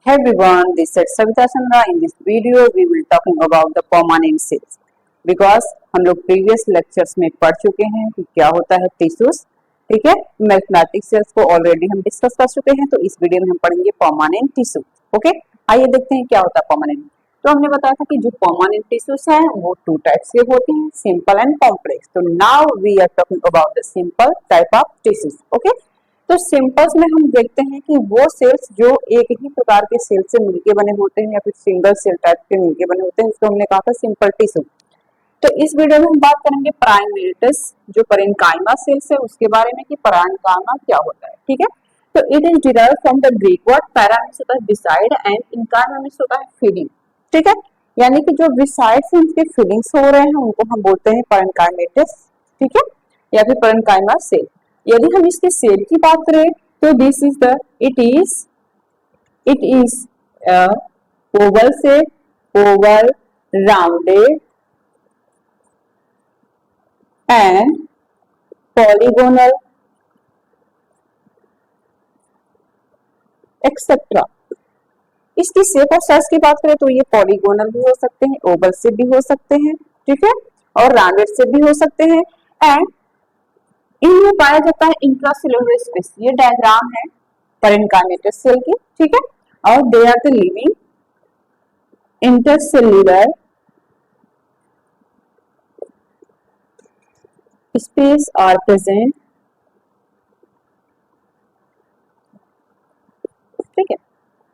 Hey everyone, this is Savita Chandra. In this video, we will talking about the permanent cells because हम लोग previous lectures में पढ़ चुके हैं कि क्या होता है टिश्यूज. ठीक है, मैथमेटिक सेल्स को ऑलरेडी हम डिस्कस कर चुके हैं, तो इस वीडियो में हम पढ़ेंगे परमानेंट टिश्यू. ओके, आइए देखते हैं क्या होता है परमानेंट. तो हमने बताया था कि जो परमानेंट टिश्यूज हैं वो टू टाइप्स के होते हैं, सिंपल एंड कॉम्प्लेक्स. तो now we are talking about the simple type of tissues. Okay, तो सिंपल्स में हम देखते हैं कि वो सेल्स जो एक ही प्रकार के सेल से मिलके बने होते हैं या फिर सिंगल सेल टाइप के मिलके बने होते हैं, इसको हमने कहा था सिंपल टिश्यू. तो इस वीडियो में हम बात करेंगे प्राइमेटिस जो पैरेन्काइमा सेल्स है उसके बारे में कि पैरेन्काइमा क्या होता है. ठीक है, तो it is derived from the Greek word para means होता है डिसाइड एंड इनकाइमा मींस होता है फीडिंग. ठीक है, यानी कि जो डिसाइड से उनके फीलिंग्स हो रहे हैं उनको हम बोलते हैं पैरेन्काइमेटिस. ठीक है, या फिर पैरेन्काइमा सेल. यदि हम इसके सेल की बात करें तो this is the it is Oval shape, Oval, rounded and polygonal etcetera. इसकी शेप और साइज की बात करें तो ये पॉलीगोनल भी हो सकते हैं, ओवल शेप भी हो सकते हैं, ठीक है, और राउंडेड शेप भी हो सकते हैं. एंड इनमें पाया जाता है इंट्रासेलुलर स्पेस. ये डायग्राम है पैरेन्काइमेटस सेल की. ठीक है, और they are the living intercellular space are present. ठीक है,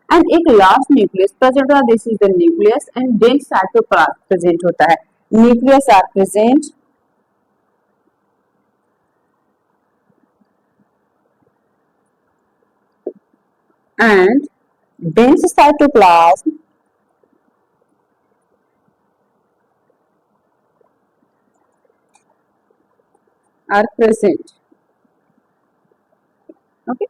एंड एक लास्ट न्यूक्लियस प्रेजेंट होता है. This is the nucleus and dense cytoplasm present होता है. Nucleus are present and dense cytoplasm are present. Okay,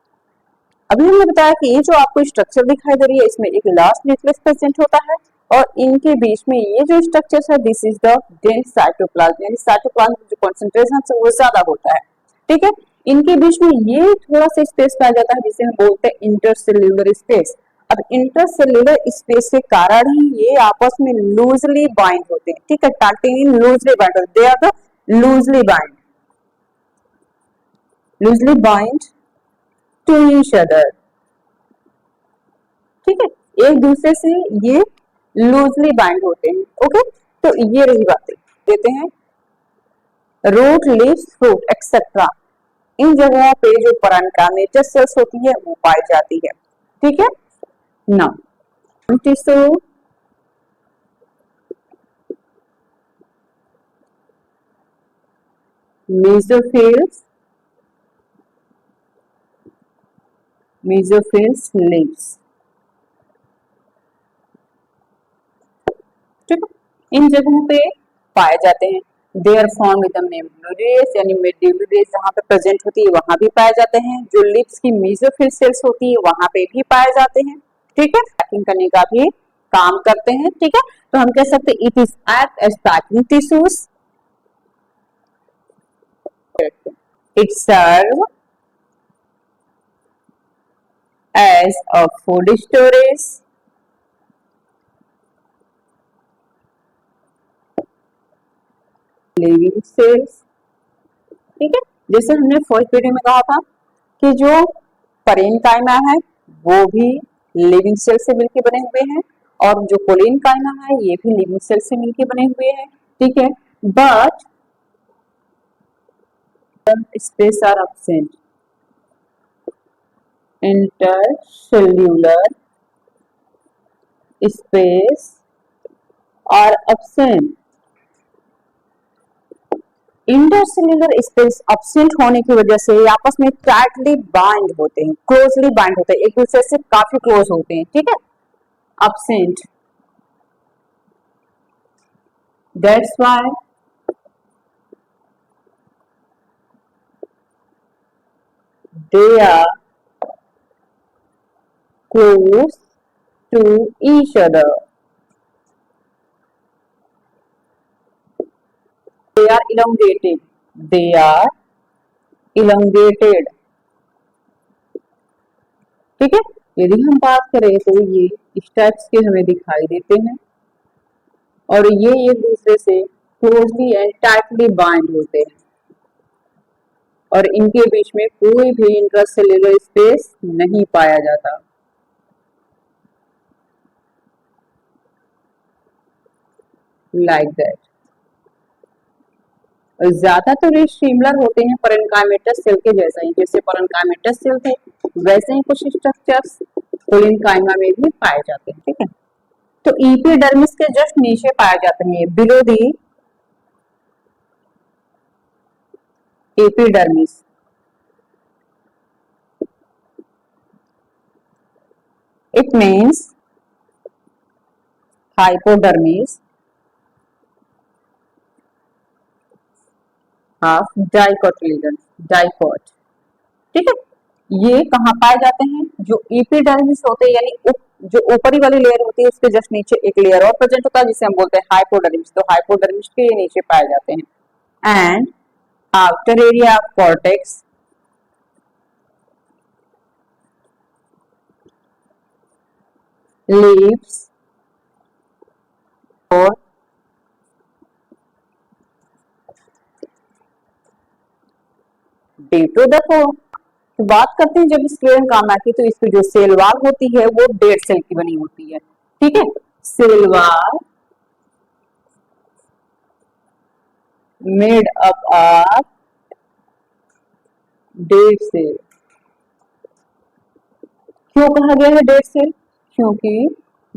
अभी हमने बताया कि ये जो आपको स्ट्रक्चर दिखाई दे रही है इसमें एक लास्ट न्यूक्लियस प्रेजेंट होता है और इनके बीच में ये जो स्ट्रक्चर है this is the dense cytoplasm, यानी साइटोप्लाज्म जो कंसंट्रेशन है वो ज्यादा होता है. ठीक है, इनके बीच में ये थोड़ा सा स्पेस पाया जाता है जिसे हम बोलते हैं इंटरसेल्यूलर स्पेस. अब इंटरसेल्यूलर स्पेस के कारण ही ये आपस में लूजली बाइंड होते हैं. ठीक है, टाइटेनियम लूजली बाइंड होते हैं. They are the loosely bind to each other. ठीक है, एक दूसरे से ये लूजली बाइंड होते हैं. ओके, तो ये रही बातें देते हैं रूट, लीव्स, फ्रूट एक्सेट्रा. इन जगहों पे जो पैरेन्काइमेटस सेल्स होती है वो पाई जाती है. ठीक है, नाउ टिश्यू मेसोफिल्स लीव्स. ठीक है, इन जगहों पे पाए जाते हैं. They are found with the medullas, यानी मेडुलस जहाँ पे प्रेजेंट होती है वहां भी पाए जाते हैं. जो लिप्स की मेसोफिल सेल्स होती है वहां पे भी पाए जाते हैं. ठीक है, पैकिंग करने का भी काम करते हैं. ठीक है, तो हम कह सकते हैं it is act as packing tissues. It serve as a food storage, living cells. ठीक है, जैसे हमने फर्स्ट वीडियो में कहा था कि जो पैरेन्काइमा है वो भी लिविंग सेल से मिलकर बने हुए हैं और जो कोलेनकाइमा है ये भी लिविंग सेल से मिलकर बने हुए हैं. ठीक है, but space are absent. Intercellular space are absent. Intercellular space absent होने की वजह से आपस में टाइटली बाइंड होते हैं, क्लोजली बाइंड होते हैं, एक दूसरे से काफी क्लोज होते हैं. ठीक है, absent. That's why they are close to each other. They are elongated. They are elongated. ठीक है, यदि हम बात करें तो ये इस टाइप्स के हमें दिखाई देते हैं और ये एक दूसरे से क्लोजली एंड टाइटली बाइंड होते हैं और इनके बीच में कोई भी इंट्रासेल्युलर स्पेस नहीं पाया जाता। Like that. ज्यादातर ये सिमिलर होते हैं पैरेन्काइमेटस सेल के जैसा ही, जैसे पैरेन्काइमेटस सेल थे वैसे ही कुछ स्ट्रक्चर्स कोलिनकाइमा में भी पाए जाते हैं। ठीक है, तो एपिडर्मिस के जस्ट नीचे पाए जाते हैं, below the epidermis. It means hypodermis of dicotyledon, dicot. ठीक है, ये कहाँ पाए जाते हैं? जो एपिडर्मिस होते हैं यानी जो ऊपरी वाली लेयर होती है उसके जस्ट नीचे एक लेयर और प्रेजेंट होता है जिसे हम बोलते हैं हाइपोडर्मिस। तो हाइपोडर्मिस के ये नीचे पाए जाते हैं। And after area of cortex leaves और डेटो देखो। तो बात करते हैं जब स्क्लेरन कामा की, तो इसकी जो सेल वॉल होती है वो डेड सेल की बनी होती है। ठीक है, cell wall made up of dead cell. क्यों कहा गया है डेड सेल? क्योंकि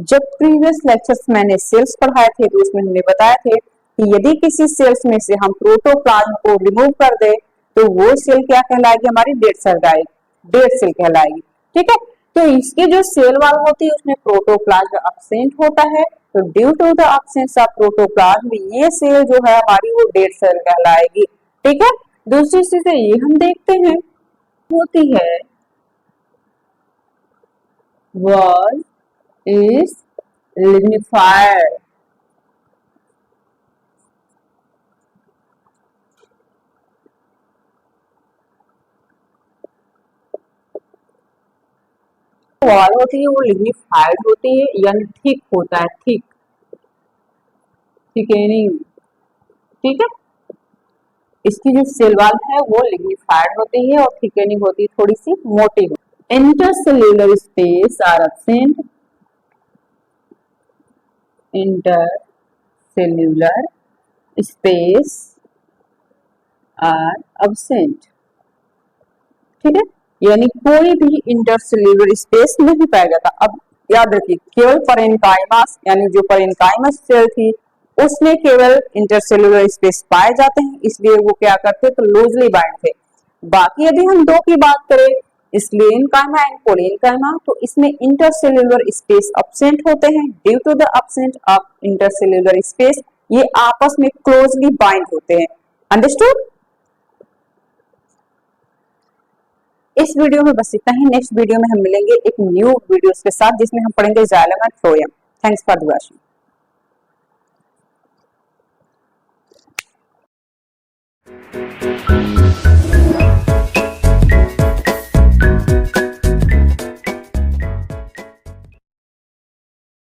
जब प्रीवियस लेक्चर्स मैंने सेल्स पढ़ाए थे तो उसमें हमने बताया थे कि यदि किसी सेल्स में से हम प्रोटोप्लाज्म को रिमूव कर दे तो वो सेल क्या कहलाएगी? हमारी डेड सेल डेड सेल कहलाएगी। ठीक है, तो इसकी जो सेल वॉल होती है उसमें प्रोटोप्लाज्म अब्सेंट होता है, तो due to the absence of protoplasm ये सेल जो है हमारी वो डेड सेल कहलाएगी। ठीक है, दूसरी चीज ये हम देखते हैं होती है wall is lignified। वॉल होती है वो लिग्निफाइड होती है यानी थिक होता है, थिक, थिकेनिंग। ठीक है, इसकी जो सेल वॉल है वो लिग्निफाइड होती है और थिकेनिंग होती है, थोड़ी सी मोटी होती है। Intercellular space are absent, intercellular space are absent. ठीक है, यानी कोई भी इंटरसेल्युलर स्पेस नहीं पाया जाता। अब याद रखिए केवल पैरेन्काइमस यानी जो पैरेन्काइमस सेल थी उसमें केवल इंटरसेल्युलर स्पेस पाए जाते हैं, इसलिए वो क्या करते तो लूजली बाइंड थे। बाकी यदि हम दो की बात करें स्लेनकाइमा एंड कोलेनकाइमा, तो इसमें इंटरसेल्युलर स्पेस एब्सेंट होते हैं। Due to the absence of intercellular space ये आपस में क्लोजली बाइंड होते हैं। अंडरस्टूड? इस वीडियो में बस इतना ही। नेक्स्ट वीडियो में हम मिलेंगे एक न्यू वीडियोस के साथ जिसमें हम पढ़ेंगे xylem and phloem. Thanks for watching.